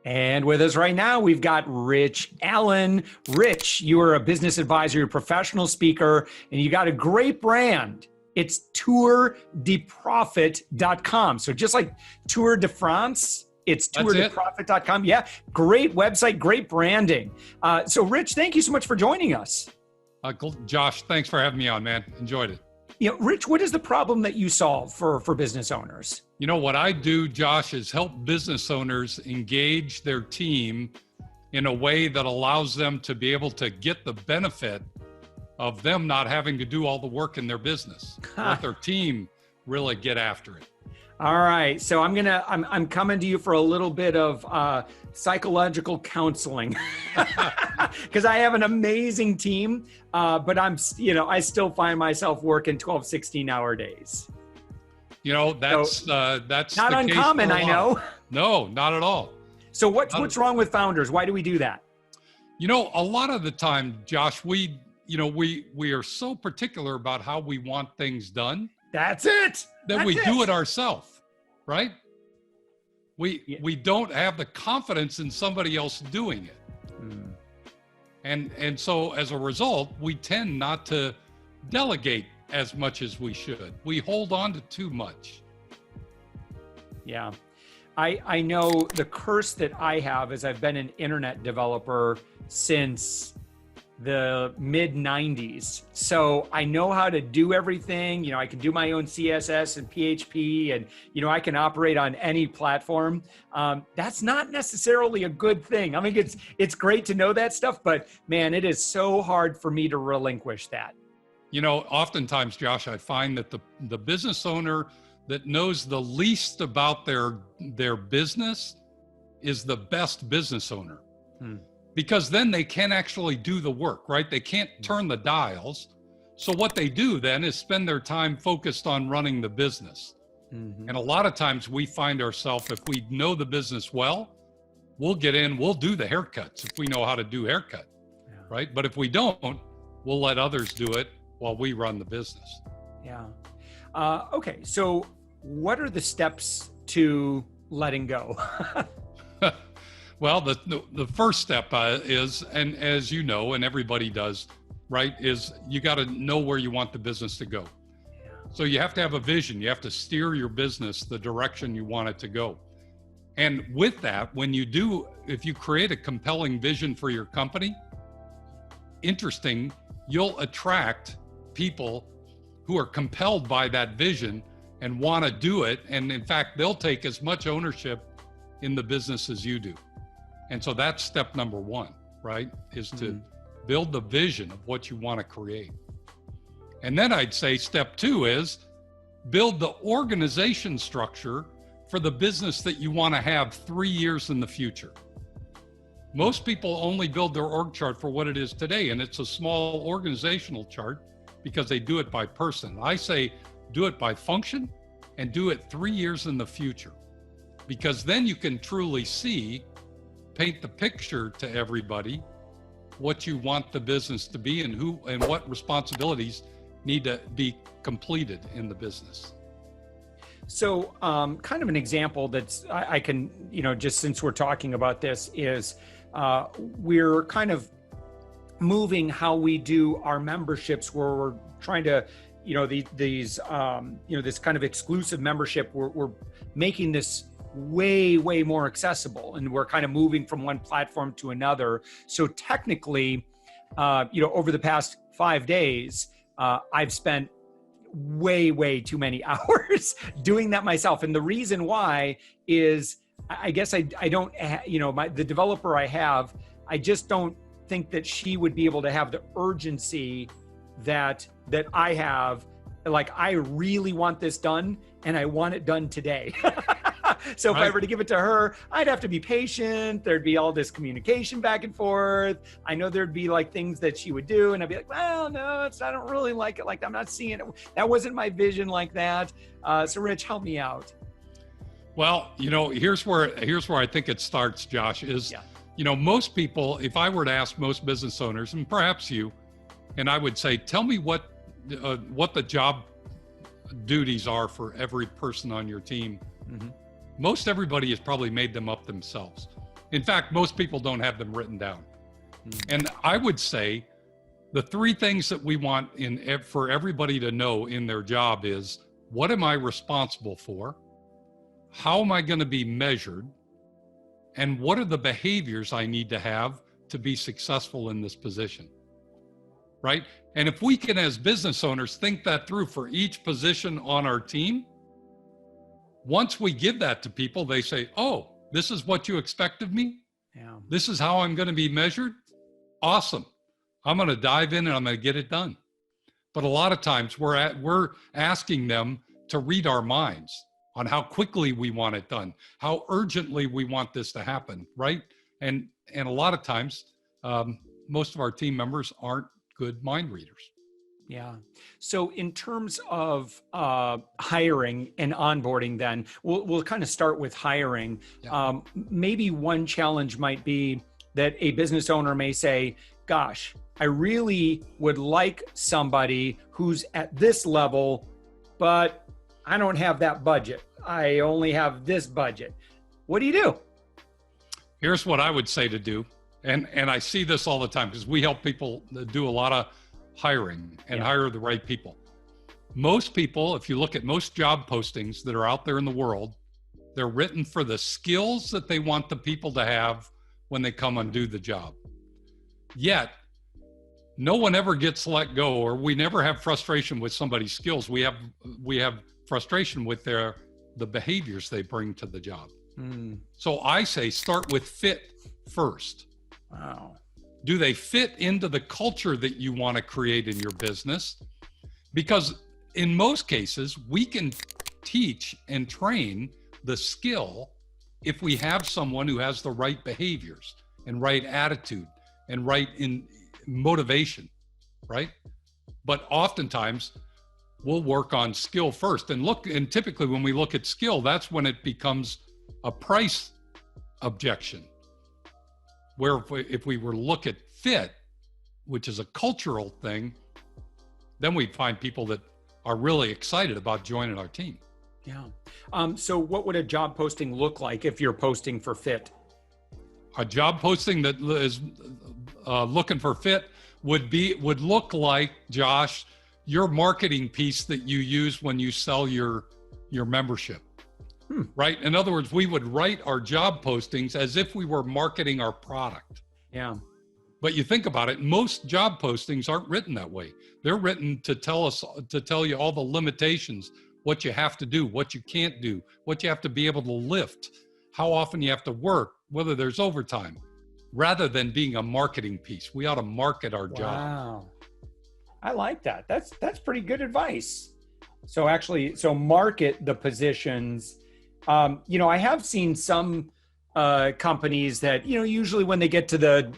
And with us right now, we've got Rich Allen. Rich, you are a business advisor, you're a professional speaker, and you got a great brand. It's tourdeprofit.com. So just like Tour de France, it's tourdeprofit.com. Yeah, great website, great branding. So Rich, thank you so much for joining us. Josh, thanks for having me on, man. Enjoyed it. Rich, what is the problem that you solve for business owners? What I do, Josh, is help business owners engage their team in a way that allows them to be able to get the benefit of them not having to do all the work in their business. Let their team really get after it. All right, so I'm coming to you for a little bit of psychological counseling because I have an amazing team, but I still find myself working 12, 16-hour days. That's not uncommon, I know. No, not at all. So what's wrong with founders? Why do we do that? A lot of the time, Josh, we are so particular about how we want things done. That's it. That we do it ourselves, right? We don't have the confidence in somebody else doing it. And so as a result, we tend not to delegate as much as we should. We hold on to too much. Yeah. I know the curse that I have is I've been an internet developer since the mid 90s. So I know how to do everything. I can do my own CSS and PHP and, I can operate on any platform. That's not necessarily a good thing. I mean, it's great to know that stuff, but man, it is so hard for me to relinquish that. Oftentimes, Josh, I find that the business owner that knows the least about their business is the best business owner. Because then they can actually do the work, right? They can't turn the dials. So what they do then is spend their time focused on running the business. And a lot of times we find ourselves, if we know the business well, we'll get in, we'll do the haircuts if we know how to do haircut, right? But if we don't, we'll let others do it while we run the business. Yeah. Okay, so what are the steps to letting go? Well, the first step is, and as you know, and everybody does, right, is you got to know where you want the business to go. Yeah. So you have to have a vision. You have to steer your business the direction you want it to go. And with that, if you create a compelling vision for your company, you'll attract people who are compelled by that vision and want to do it. And in fact, they'll take as much ownership in the business as you do. And so that's step number one, right? Is to build the vision of what you want to create. And then I'd say step two is build the organization structure for the business that you want to have 3 years in the future. Most people only build their org chart for what it is today, and it's a small organizational chart because they do it by person. I say do it by function and do it 3 years in the future, because then you can truly paint the picture to everybody what you want the business to be and what responsibilities need to be completed in the business. So kind of an example that's I can, just since we're talking about this is we're kind of moving how we do our memberships, where we're trying to, this kind of exclusive membership, we're making this way more accessible, and we're kind of moving from one platform to another. So technically, over the past 5 days, I've spent way too many hours doing that myself. And the reason why is I guess I don't, the developer I have, I just don't think that she would be able to have the urgency that I have. Like, I really want this done and I want it done today. So if I were to give it to her, I'd have to be patient. There'd be all this communication back and forth. I know there'd be like things that she would do, and I'd be like, well, no, I don't really like it like that. I'm not seeing it. That wasn't my vision like that. So Rich, help me out. Well, here's where I think it starts, Josh, is, most people, if I were to ask most business owners, and perhaps you, and I would say, tell me what the job duties are for every person on your team. Most everybody has probably made them up themselves. In fact, most people don't have them written down. And I would say the three things that we want for everybody to know in their job is, what am I responsible for? How am I going to be measured? And what are the behaviors I need to have to be successful in this position? Right? And if we can, as business owners, think that through for each position on our team, once we give that to people, they say, oh, this is what you expect of me? Yeah. This is how I'm going to be measured? Awesome. I'm going to dive in and I'm going to get it done. But a lot of times we're asking them to read our minds on how quickly we want it done, how urgently we want this to happen, right? And a lot of times, most of our team members aren't good mind readers. Yeah. So in terms of hiring and onboarding, then we'll kind of start with hiring. Yeah. Maybe one challenge might be that a business owner may say, gosh, I really would like somebody who's at this level, but I don't have that budget. I only have this budget. What do you do? Here's what I would say to do. And I see this all the time because we help people do a lot of hiring and hire the right people. Most people, if you look at most job postings that are out there in the world, they're written for the skills that they want the people to have when they come and do the job. Yet, no one ever gets let go, or we never have frustration with somebody's skills. We have frustration with the behaviors they bring to the job. So I say start with fit first. Wow. Do they fit into the culture that you want to create in your business? Because in most cases, we can teach and train the skill if we have someone who has the right behaviors and right attitude and right in motivation, right? But oftentimes we'll work on skill first and typically when we look at skill, that's when it becomes a price objection. Where if we were to look at fit, which is a cultural thing, then we'd find people that are really excited about joining our team. Yeah. So what would a job posting look like if you're posting for fit? A job posting that is looking for fit would look like, Josh, your marketing piece that you use when you sell your membership. Right? In other words, we would write our job postings as if we were marketing our product. Yeah. But you think about it, most job postings aren't written that way. They're written to tell you all the limitations, what you have to do, what you can't do, what you have to be able to lift, how often you have to work, whether there's overtime, rather than being a marketing piece. We ought to market our job. Wow. I like that. That's pretty good advice. So market the positions. I have seen some companies that, usually when they get to the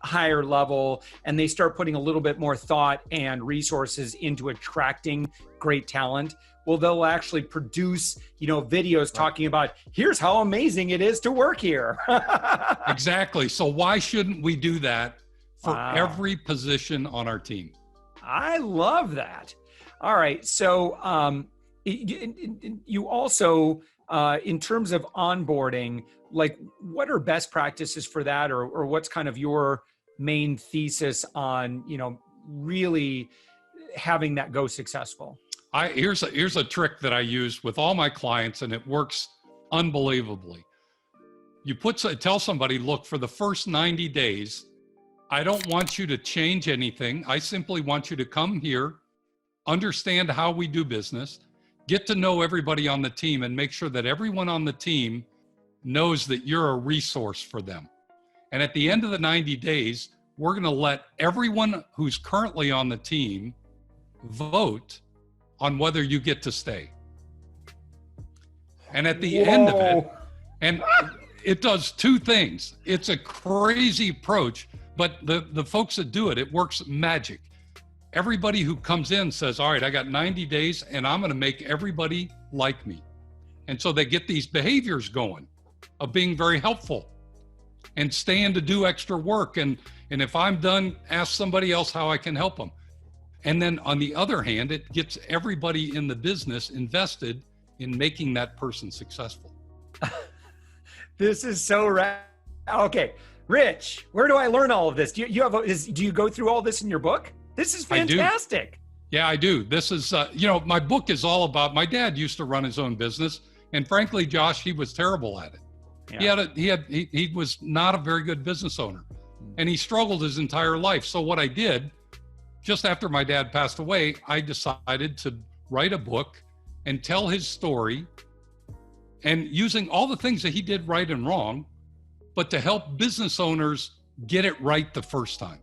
higher level and they start putting a little bit more thought and resources into attracting great talent, well, they'll actually produce, videos talking about, here's how amazing it is to work here. Exactly. So why shouldn't we do that for every position on our team? I love that. All right. So you also, in terms of onboarding, like what are best practices for that, or what's kind of your main thesis on, really having that go successful? Here's a trick that I use with all my clients, and it works unbelievably. You tell somebody, look, for the first 90 days, I don't want you to change anything. I simply want you to come here, understand how we do business, get to know everybody on the team, and make sure that everyone on the team knows that you're a resource for them. And at the end of the 90 days, we're going to let everyone who's currently on the team vote on whether you get to stay. And at the end of it, and it does two things. It's a crazy approach, but the folks that do it, it works magic. Everybody who comes in says, all right, I got 90 days and I'm going to make everybody like me. And so they get these behaviors going of being very helpful and staying to do extra work. And if I'm done, ask somebody else how I can help them. And then on the other hand, it gets everybody in the business invested in making that person successful. This is so Okay, Rich, where do I learn all of this? Do you go through all this in your book? This is fantastic. Yeah, I do. This is, my book is all about, my dad used to run his own business, and frankly, Josh, he was terrible at it. Yeah. He was not a very good business owner, and he struggled his entire life. So what I did, just after my dad passed away, I decided to write a book and tell his story, and using all the things that he did right and wrong, but to help business owners get it right the first time.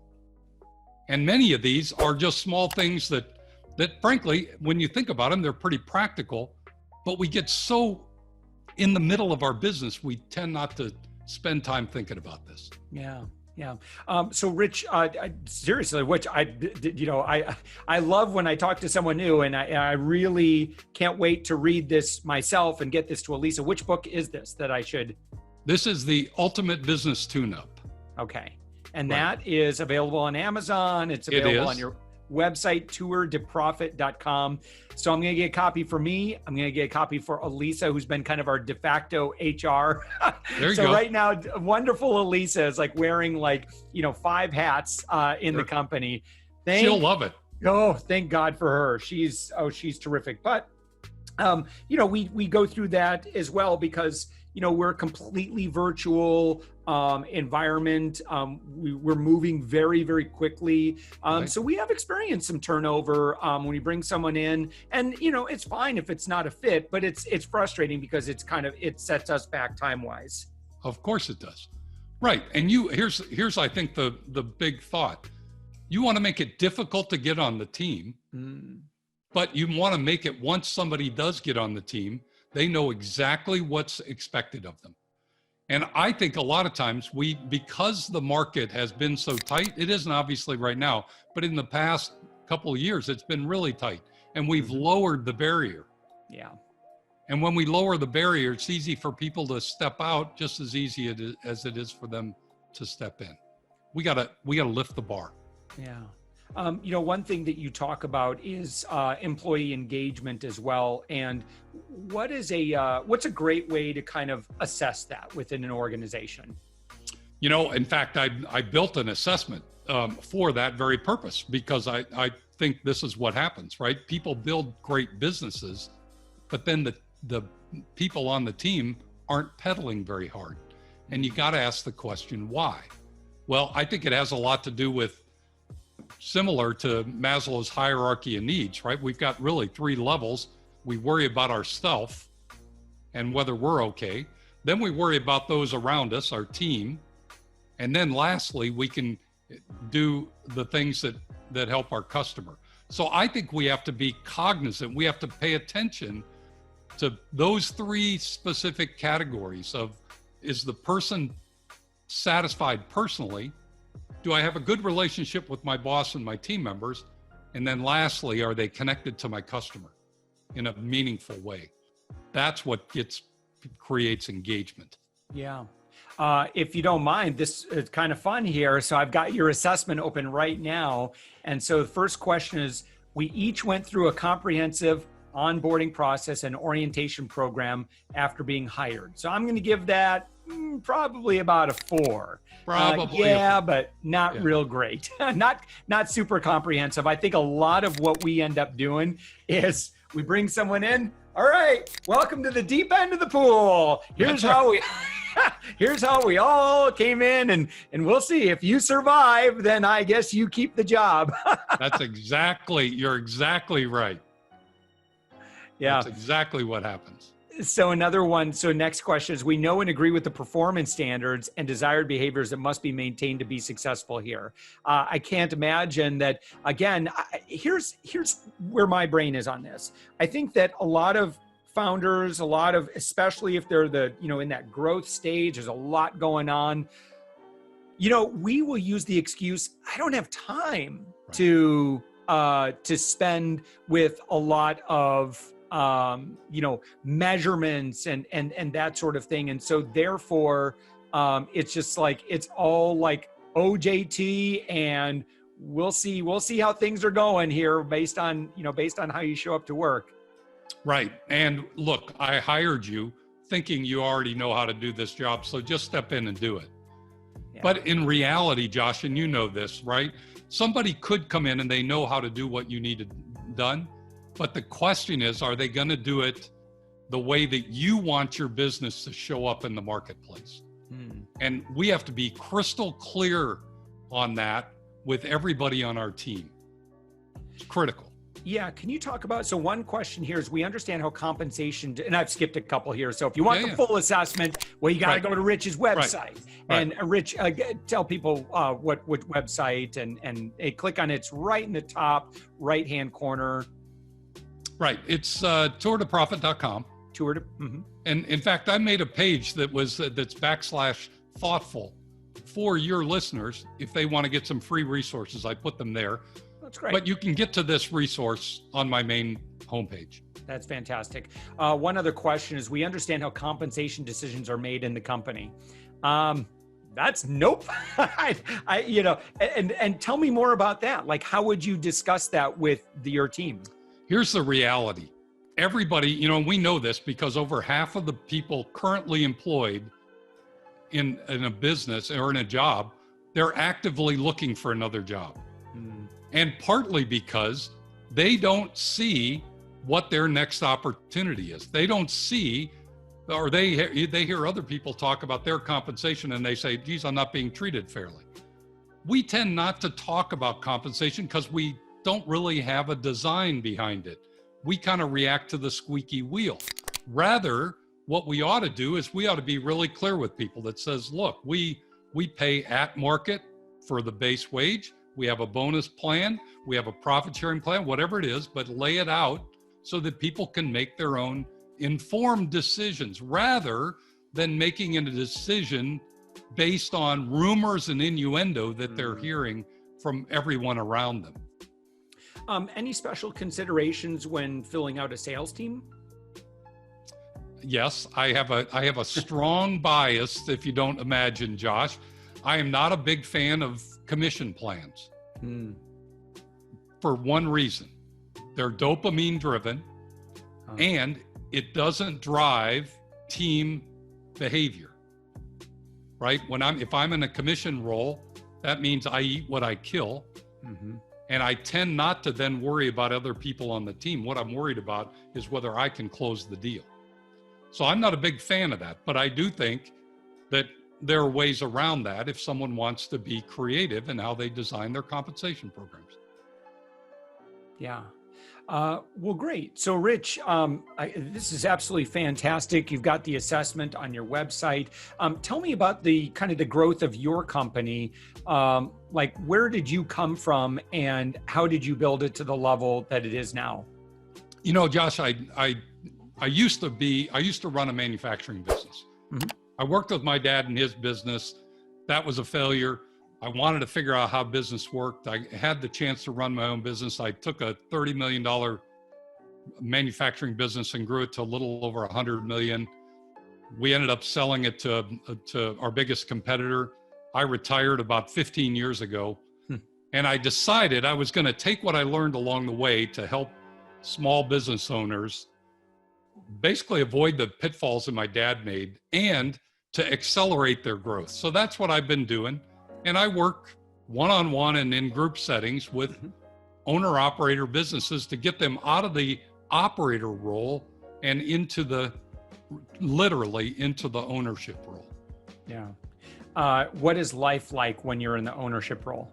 And many of these are just small things that frankly, when you think about them, they're pretty practical, but we get so in the middle of our business, we tend not to spend time thinking about this. Yeah. Yeah. So Rich, seriously, which I love when I talk to someone new, and I really can't wait to read this myself and get this to Elisa. Which book is this that I should? This is the Ultimate Business Tune-Up. Okay. And that is available on Amazon. It's available on your website, tourdeprofit.com. So I'm going to get a copy for me. I'm going to get a copy for Elisa, who's been kind of our de facto HR. There you so go. Right now, wonderful Elisa is like wearing 5 hats in the company. She'll love it. Oh, thank God for her. She's terrific. But, we go through that as well because, we're a completely virtual environment. We're moving very, very quickly. Right. So we have experienced some turnover when we bring someone in, and it's fine if it's not a fit, but it's frustrating because it sets us back time-wise. Of course it does. Right. And here's I think the big thought. You want to make it difficult to get on the team, but you want to make it, once somebody does get on the team, they know exactly what's expected of them. And I think a lot of times because the market has been so tight, it isn't obviously right now, but in the past couple of years, it's been really tight, and we've lowered the barrier. Yeah. And when we lower the barrier, it's easy for people to step out just as easy as it is for them to step in. We gotta lift the bar. Yeah. One thing that you talk about is employee engagement as well. And what's a great way to kind of assess that within an organization? In fact, I built an assessment for that very purpose, because I think this is what happens, right? People build great businesses, but then the people on the team aren't pedaling very hard. And you got to ask the question, why? Well, I think it has a lot to do with, similar to Maslow's hierarchy of needs, right? We've got really 3 levels. We worry about ourself and whether we're okay. Then we worry about those around us, our team. And then lastly, we can do the things that help our customer. So I think we have to be cognizant. We have to pay attention to those 3 specific categories of, is the person satisfied personally? Do I have a good relationship with my boss and my team members? And then lastly, are they connected to my customer in a meaningful way? That's what creates engagement. Yeah. If you don't mind, this is kind of fun here. So I've got your assessment open right now. And so the first question is, we each went through a comprehensive onboarding process and orientation program after being hired. So I'm going to give that probably about a 4. Probably. But not real great. not super comprehensive. I think a lot of what we end up doing is we bring someone in. All right, welcome to the deep end of the pool. Here's how we all came in, and we'll see if you survive, then I guess you keep the job. You're exactly right. Yeah. That's exactly what happens. So next question is, we know and agree with the performance standards and desired behaviors that must be maintained to be successful here. I can't imagine that, again, here's where my brain is on this. I think that a lot of founders, especially if they're in that growth stage, there's a lot going on. We will use the excuse, I don't have time to spend with a lot of measurements and that sort of thing. And so therefore, it's just like, it's all like OJT, and we'll see how things are going here based on how you show up to work. Right. And look, I hired you thinking you already know how to do this job. So just step in and do it. Yeah. But in reality, Josh, and you know this, right? Somebody could come in and they know how to do what you need done. But the question is, are they going to do it the way that you want your business to show up in the marketplace? And we have to be crystal clear on that with everybody on our team. It's critical. Yeah. Can you talk about, so one question here is, we understand how compensation, and I've skipped a couple here. So if you want the full assessment, well, you got to go to Rich's website. And Rich, tell people what website, and click on it's right in the top right-hand corner. Right. It's tourtoprofit.com. And in fact, I made a page that's /thoughtful for your listeners. If they want to get some free resources, I put them there. That's great. But you can get to this resource on my main homepage. That's fantastic. One other question is, we understand how compensation decisions are made in the company. That's nope. And tell me more about that. Like, how would you discuss that with your team? Here's the reality. Everybody, we know this because over half of the people currently employed in a business or in a job, they're actively looking for another job. And partly because they don't see what their next opportunity is. They don't see, or they hear other people talk about their compensation and they say, geez, I'm not being treated fairly. We tend not to talk about compensation because we don't really have a design behind it. We kind of react to the squeaky wheel. Rather, what we ought to do is we ought to be really clear with people that says, look, we pay at market for the base wage. We have a bonus plan. We have a profit sharing plan, whatever it is, but lay it out so that people can make their own informed decisions rather than making a decision based on rumors and innuendo that they're hearing from everyone around them. Any special considerations when filling out a sales team? Yes, I have a strong bias, if you don't imagine, Josh. I am not a big fan of commission plans for one reason. They're dopamine driven and it doesn't drive team behavior, right? If I'm in a commission role, that means I eat what I kill. And I tend not to then worry about other people on the team. What I'm worried about is whether I can close the deal. So I'm not a big fan of that, but I do think that there are ways around that if someone wants to be creative in how they design their compensation programs. Yeah. Well, great. So Rich, this is absolutely fantastic. You've got the assessment on your website. Tell me about the kind of the growth of your company. Like, where did you come from and how did you build it to the level that it is now? Josh, I used to run a manufacturing business. I worked with my dad in his business. That was a failure. I wanted to figure out how business worked. I had the chance to run my own business. I took a $30 million manufacturing business and grew it to a little over 100 million. We ended up selling it to our biggest competitor. I retired about 15 years ago. And I decided I was going to take what I learned along the way to help small business owners basically avoid the pitfalls that my dad made and to accelerate their growth. So that's what I've been doing. And I work one-on-one and in group settings with owner-operator businesses to get them out of the operator role and literally into the ownership role. Yeah. What is life like when you're in the ownership role?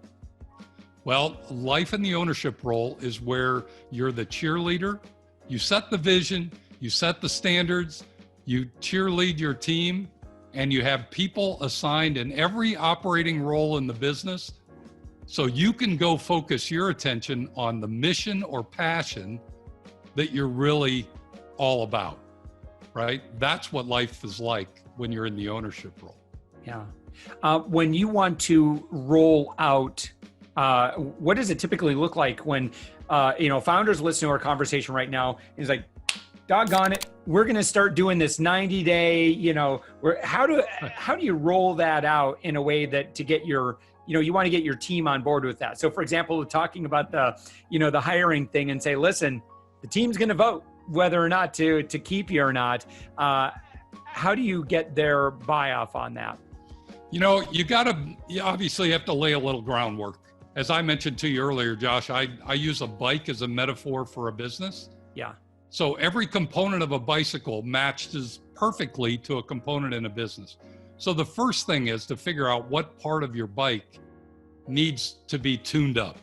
Well, life in the ownership role is where you're the cheerleader. You set the vision, you set the standards, you cheerlead your team, and you have people assigned in every operating role in the business so you can go focus your attention on the mission or passion that you're really all about, right? That's what life is like when you're in the ownership role. Yeah. When you want to roll out, what does it typically look like when, founders listening to our conversation right now is like, doggone it, we're going to start doing this 90-day, how do you roll that out in a way that to get your, you want to get your team on board with that. So for example, talking about the hiring thing and say, listen, the team's going to vote whether or not to keep you or not. How do you get their buy-off on that? You obviously have to lay a little groundwork. As I mentioned to you earlier, Josh, I use a bike as a metaphor for a business. Yeah. So every component of a bicycle matches perfectly to a component in a business. So the first thing is to figure out what part of your bike needs to be tuned up.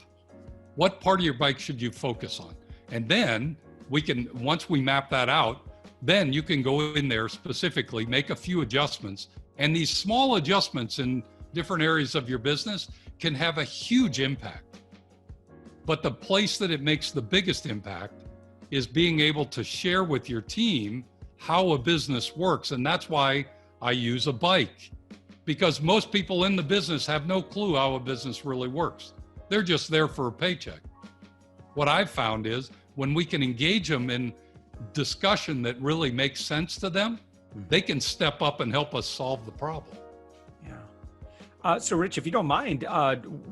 What part of your bike should you focus on? And then once we map that out, then you can go in there specifically, make a few adjustments. And these small adjustments in different areas of your business can have a huge impact. But the place that it makes the biggest impact is being able to share with your team how a business works. And that's why I use a bike, because most people in the business have no clue how a business really works. They're just there for a paycheck. What I've found is when we can engage them in discussion that really makes sense to them, they can step up and help us solve the problem. So Rich, if you don't mind,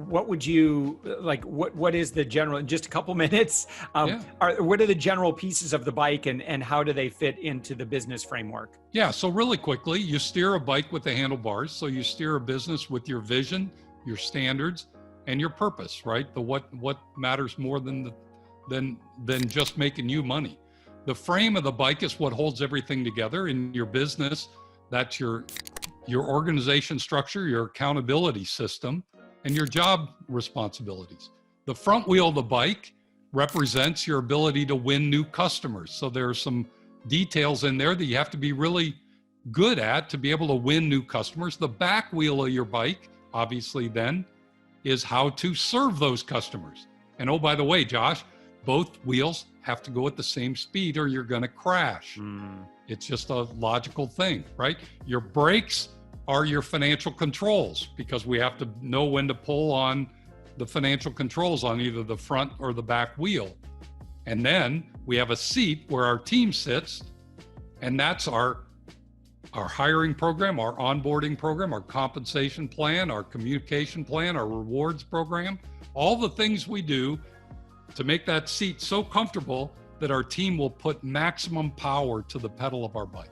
what would you like, what is the general, in just a couple minutes, what are the general pieces of the bike and how do they fit into the business framework? Yeah, so really quickly, you steer a bike with the handlebars. So you steer a business with your vision, your standards, and your purpose, right? What matters more than just making you money. The frame of the bike is what holds everything together in your business. That's your organization structure, your accountability system, and your job responsibilities. The front wheel of the bike represents your ability to win new customers. So there are some details in there that you have to be really good at to be able to win new customers. The back wheel of your bike, obviously then, is how to serve those customers. And oh, by the way, Josh, both wheels have to go at the same speed or you're gonna crash. It's just a logical thing, right? Your brakes are your financial controls, because we have to know when to pull on the financial controls on either the front or the back wheel. And then we have a seat where our team sits, and that's our hiring program, our onboarding program, our compensation plan, our communication plan, our rewards program, all the things we do to make that seat so comfortable that our team will put maximum power to the pedal of our bike.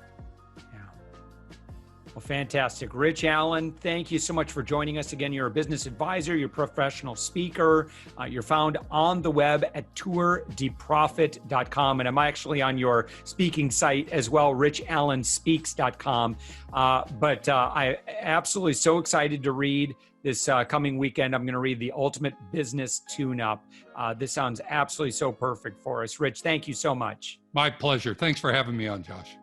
Well, fantastic. Rich Allen, thank you so much for joining us again. You're a business advisor, you're a professional speaker. You're found on the web at tourdeprofit.com. And I'm actually on your speaking site as well, richallenspeaks.com. But I absolutely so excited to read this coming weekend. I'm going to read The Ultimate Business Tune-Up. This sounds absolutely so perfect for us. Rich, thank you so much. My pleasure. Thanks for having me on, Josh.